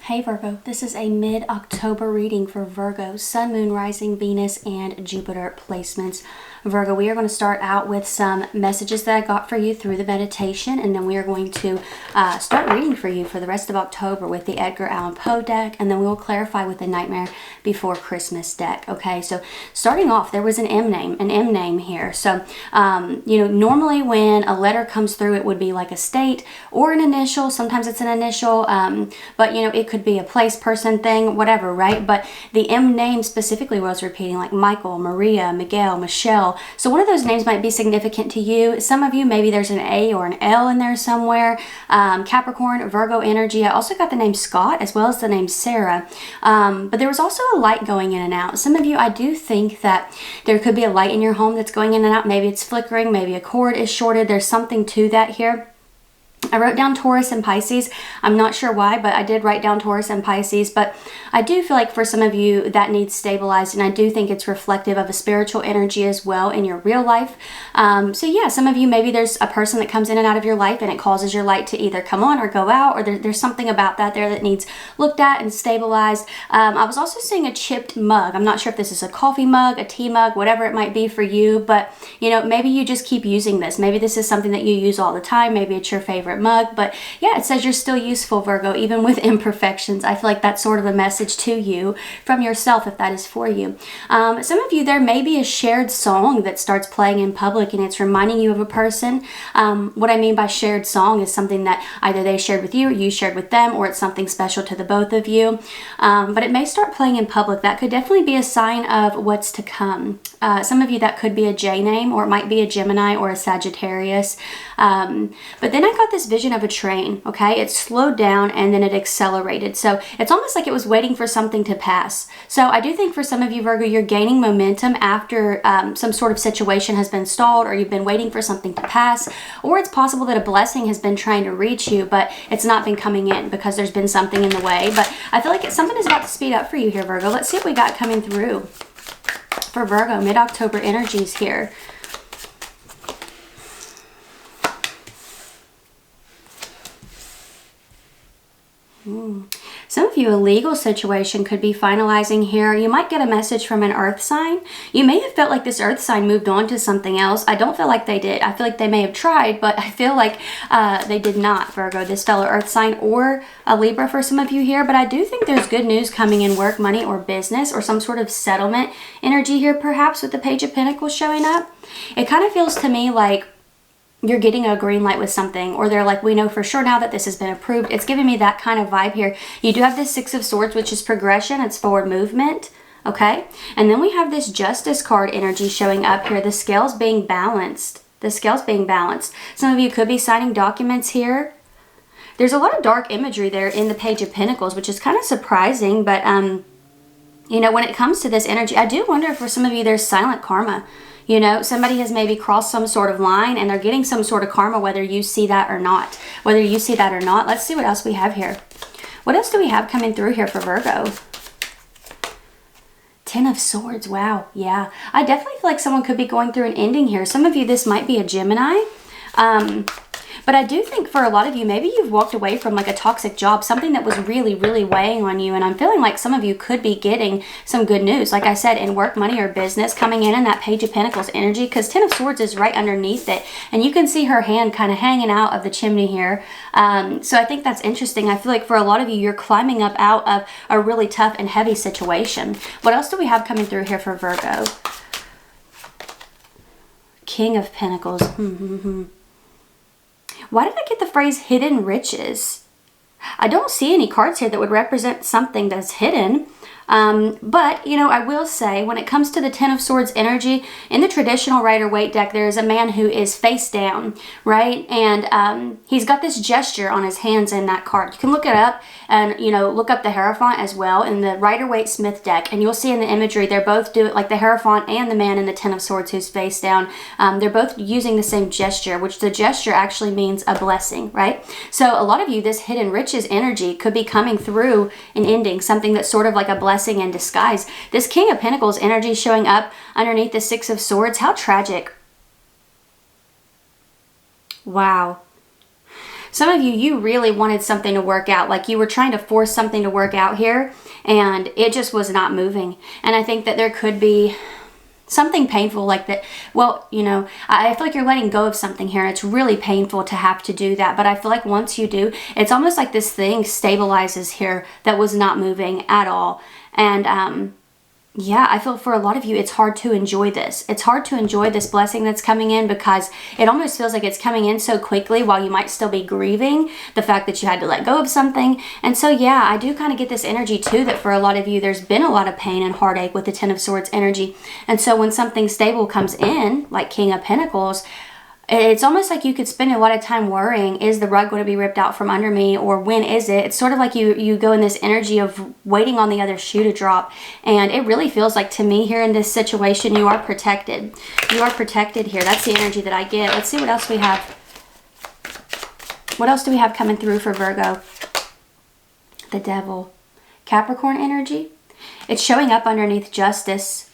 Hey Virgo, this is a mid-October reading for Virgo, Sun, Moon, Rising, Venus, and Jupiter placements. Virgo, we are going to start out with some messages that I got for you through the meditation, and then we are going to start reading for you for the rest of October with the Edgar Allan Poe deck, and then we will clarify with the Nightmare Before Christmas deck. Okay, so starting off, there was an M name here. So, normally when a letter comes through, it would be like a state or an initial. Sometimes it's an initial, but it could be a place, person, thing, whatever, right? But the M name specifically was repeating, like Michael, Maria, Miguel, Michelle. So one of those names might be significant to you. Some of you, maybe there's an A or an L in there somewhere. Capricorn, Virgo energy. I also got the name Scott as well as the name Sarah. But there was also a light going in and out. Some of you, I do think that there could be a light in your home that's going in and out. Maybe it's flickering. Maybe a cord is shorted. There's something to that here. I wrote down Taurus and Pisces. I'm not sure why, but I did write down Taurus and Pisces. But I do feel like for some of you that needs stabilized, and I do think it's reflective of a spiritual energy as well in your real life. So yeah, some of you, maybe there's a person that comes in and out of your life and it causes your light to either come on or go out, or there's something about that there that needs looked at and stabilized. I was also seeing a chipped mug. I'm not sure if this is a coffee mug, a tea mug, whatever it might be for you, but maybe you just keep using this. Maybe this is something that you use all the time. Maybe it's your favorite mug, but yeah, it says you're still useful, Virgo, even with imperfections. I feel like that's sort of a message to you from yourself, if that is for you. Some of you, there may be a shared song that starts playing in public and it's reminding you of a person. What I mean by shared song is something that either they shared with you or you shared with them, or it's something special to the both of you. But it may start playing in public. That could definitely be a sign of what's to come. Some of you, that could be a J name, or it might be a Gemini or a Sagittarius. But then I got this vision of a train, okay? It slowed down and then it accelerated. So it's almost like it was waiting for something to pass. So I do think for some of you, Virgo, you're gaining momentum after some sort of situation has been stalled, or you've been waiting for something to pass, or it's possible that a blessing has been trying to reach you, but it's not been coming in because there's been something in the way. But I feel like something is about to speed up for you here, Virgo. Let's see what we got coming through for Virgo, mid-October energies here. Some of you, a legal situation could be finalizing here. You might get a message from an earth sign. You may have felt like this earth sign moved on to something else. I don't feel like they did. I feel like they may have tried, but I feel like they did not, Virgo, this fellow earth sign, or a Libra for some of you here. But I do think there's good news coming in work, money, or business, or some sort of settlement energy here, perhaps with the Page of Pentacles showing up. It kind of feels to me like you're getting a green light with something, or they're like, we know for sure now that this has been approved. It's giving me that kind of vibe here. You do have this Six of Swords, which is progression. It's forward movement. Okay. And then we have this Justice card energy showing up here. The scales being balanced. The scales being balanced. Some of you could be signing documents here. There's a lot of dark imagery there in the Page of Pentacles, which is kind of surprising. But, when it comes to this energy, I do wonder if for some of you, there's silent karma. Somebody has maybe crossed some sort of line and they're getting some sort of karma, whether you see that or not. Let's see what else we have here. What else do we have coming through here for Virgo? Ten of Swords. Wow. Yeah. I definitely feel like someone could be going through an ending here. Some of you, this might be a Gemini. But I do think for a lot of you, maybe you've walked away from like a toxic job, something that was really, really weighing on you. And I'm feeling like some of you could be getting some good news, like I said, in work, money, or business, coming in that Page of Pentacles energy, because Ten of Swords is right underneath it. And you can see her hand kind of hanging out of the chimney here. So I think that's interesting. I feel like for a lot of you, you're climbing up out of a really tough and heavy situation. What else do we have coming through here for Virgo? King of Pentacles. Why did I get the phrase hidden riches? I don't see any cards here that would represent something that's hidden. But, I will say when it comes to the Ten of Swords energy, in the traditional Rider-Waite deck, there is a man who is face down, right? And he's got this gesture on his hands in that card. You can look it up and, look up the Hierophant as well in the Rider-Waite-Smith deck. And you'll see in the imagery, they're both doing, like the Hierophant and the man in the Ten of Swords who's face down, they're both using the same gesture, which the gesture actually means a blessing, right? So a lot of you, this hidden riches energy could be coming through and ending, something that's sort of like a blessing in disguise. This King of Pentacles energy showing up underneath the Six of Swords. How tragic. Wow. Some of you, you really wanted something to work out. Like you were trying to force something to work out here and it just was not moving. And I think that there could be something painful like that. Well, you know, I feel like you're letting go of something here and it's really painful to have to do that. But I feel like once you do, it's almost like this thing stabilizes here that was not moving at all. And yeah, I feel for a lot of you, it's hard to enjoy this. It's hard to enjoy this blessing that's coming in because it almost feels like it's coming in so quickly while you might still be grieving the fact that you had to let go of something. And so, yeah, I do kind of get this energy too that for a lot of you, there's been a lot of pain and heartache with the Ten of Swords energy. And so when something stable comes in, like King of Pentacles, it's almost like you could spend a lot of time worrying, is the rug going to be ripped out from under me, or when is it? It's sort of like you go in this energy of waiting on the other shoe to drop. And it really feels like to me here in this situation, you are protected. You are protected here. That's the energy that I get. Let's see what else we have. What else do we have coming through for Virgo? The Devil. Capricorn energy. It's showing up underneath Justice.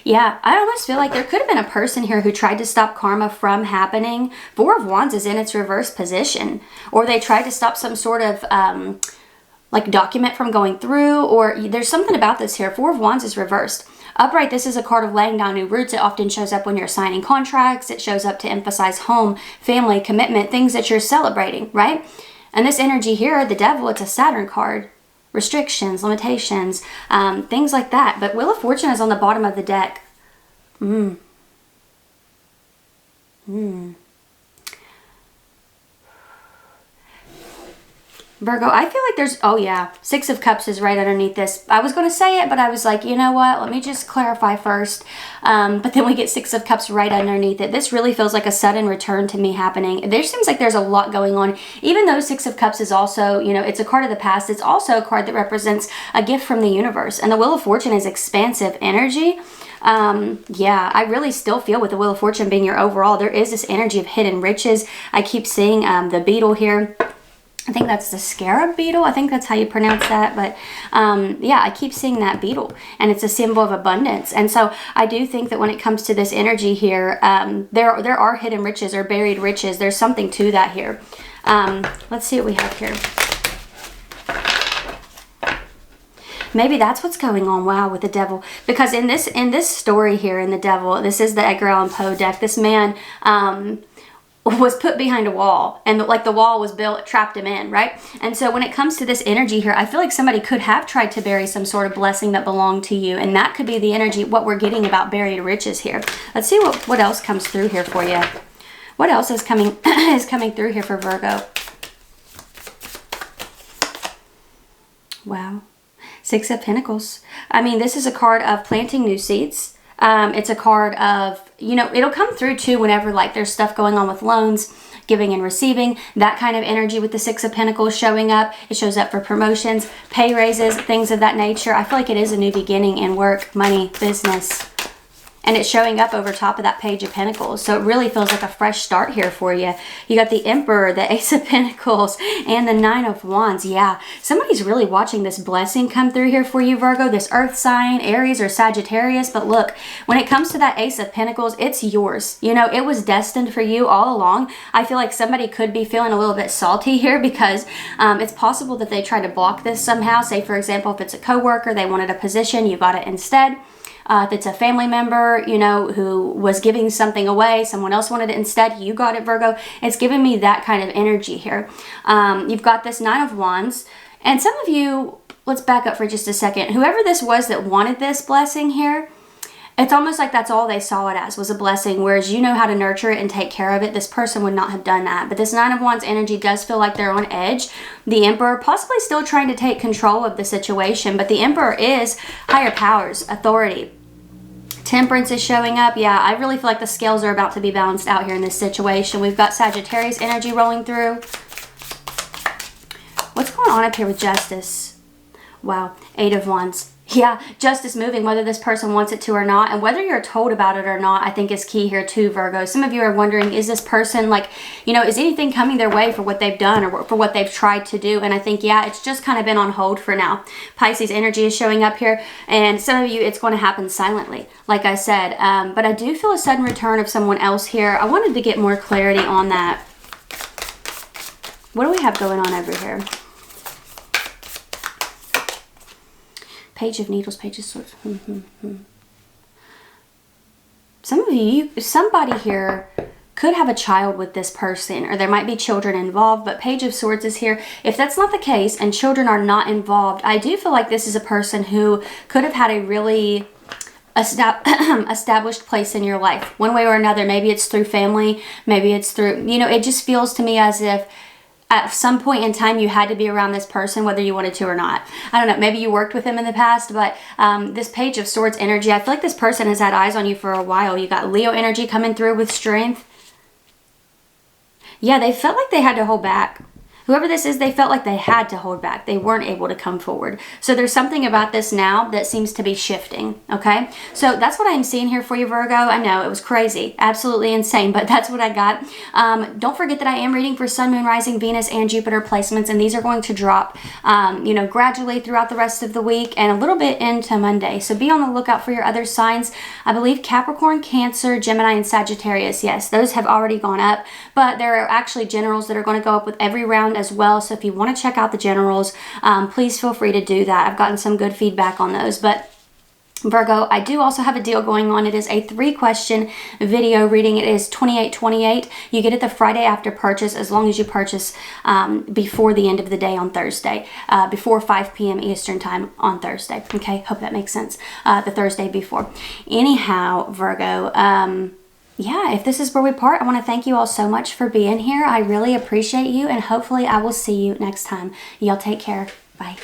Yeah, I almost feel like there could have been a person here who tried to stop karma from happening. Four of Wands is in its reverse position. Or they tried to stop some sort of like document from going through. Or there's something about this here. Four of Wands is reversed. Upright, this is a card of laying down new roots. It often shows up when you're signing contracts. It shows up to emphasize home, family, commitment, things that you're celebrating, right? And this energy here, the Devil, it's a Saturn card. Restrictions, limitations, things like that. But Wheel of Fortune is on the bottom of the deck. Virgo, I feel like there's, oh yeah, Six of Cups is right underneath this. I was going to say it, but I was like, you know what? Let me just clarify first. But then we get Six of Cups right underneath it. This really feels like a sudden return to me happening. There seems like there's a lot going on. Even though Six of Cups is also, you know, it's a card of the past. It's also a card that represents a gift from the universe. And the Wheel of Fortune is expansive energy. Yeah, I really still feel with the Wheel of Fortune being your overall, there is this energy of hidden riches. I keep seeing the beetle here. I think that's the scarab beetle. I think that's how you pronounce that. But yeah, I keep seeing that beetle and it's a symbol of abundance. And so I do think that when it comes to this energy here, there are hidden riches or buried riches. There's something to that here. Let's see what we have here. Maybe that's what's going on, wow, with the Devil. Because in this story here in the Devil, this is the Edgar Allan Poe deck. This man was put behind a wall and like the wall was built, trapped him in, right? And so when it comes to this energy here, I feel like somebody could have tried to bury some sort of blessing that belonged to you. And that could be the energy, what we're getting about buried riches here. Let's see what else comes through here for you. What else is coming through here for Virgo? Wow. Six of Pentacles. I mean, this is a card of planting new seeds. It's a card of, you know, it'll come through too whenever like there's stuff going on with loans, giving and receiving, that kind of energy with the Six of Pentacles showing up. It shows up for promotions, pay raises, things of that nature. I feel like it is a new beginning in work, money, business. And it's showing up over top of that Page of Pentacles. So it really feels like a fresh start here for you. You got the Emperor, the Ace of Pentacles, and the Nine of Wands. Yeah, somebody's really watching this blessing come through here for you, Virgo. This Earth sign, Aries or Sagittarius. But look, when it comes to that Ace of Pentacles, it's yours. You know, it was destined for you all along. I feel like somebody could be feeling a little bit salty here because it's possible that they tried to block this somehow. Say, for example, if it's a coworker, they wanted a position, you got it instead. If it's a family member, you know, who was giving something away, someone else wanted it instead, you got it, Virgo. It's giving me that kind of energy here. You've got this Nine of Wands. And some of you, let's back up for just a second. Whoever this was that wanted this blessing here, it's almost like that's all they saw it as, was a blessing. Whereas you know how to nurture it and take care of it. This person would not have done that. But this Nine of Wands energy does feel like they're on edge. The Emperor possibly still trying to take control of the situation. But the Emperor is higher powers, authority. Temperance is showing up. Yeah, I really feel like the scales are about to be balanced out here in this situation. We've got Sagittarius energy rolling through. What's going on up here with Justice? Wow, Eight of Wands. Yeah, justice moving, whether this person wants it to or not. And whether you're told about it or not, I think is key here too, Virgo. Some of you are wondering, is this person like, you know, is anything coming their way for what they've done or for what they've tried to do? And I think, yeah, it's just kind of been on hold for now. Pisces energy is showing up here. And some of you, it's going to happen silently, like I said. But I do feel a sudden return of someone else here. I wanted to get more clarity on that. What do we have going on over here? Page of Needles, Page of Swords. Some of you, somebody here could have a child with this person, or there might be children involved, but Page of Swords is here. If that's not the case and children are not involved, I do feel like this is a person who could have had a really established place in your life, one way or another. Maybe it's through family, maybe it's through, you know, it just feels to me as if at some point in time you had to be around this person whether you wanted to or not. I don't know, maybe you worked with him in the past, but this Page of Swords energy, I feel like this person has had eyes on you for a while. You got Leo energy coming through with strength. Yeah, they felt like they had to hold back. Whoever this is, they felt like they had to hold back. They weren't able to come forward. So there's something about this now that seems to be shifting, okay? So that's what I'm seeing here for you, Virgo. I know, it was crazy. Absolutely insane, but that's what I got. Don't forget that I am reading for Sun, Moon, Rising, Venus, and Jupiter placements, and these are going to drop, you know, gradually throughout the rest of the week and a little bit into Monday. So be on the lookout for your other signs. I believe Capricorn, Cancer, Gemini, and Sagittarius. Yes, those have already gone up, but there are actually generals that are going to go up with every round as well. So if you want to check out the generals, please feel free to do that. I've gotten some good feedback on those. But Virgo, I do also have a deal going on. It is a 3-question video reading. It is $28.28. You get it the Friday after purchase, as long as you purchase before the end of the day on Thursday, before 5 p.m. Eastern time on Thursday. Okay, hope that makes sense. The Thursday before. Anyhow, Virgo, yeah, if this is where we part, I want to thank you all so much for being here. I really appreciate you, and hopefully I will see you next time. Y'all take care. Bye.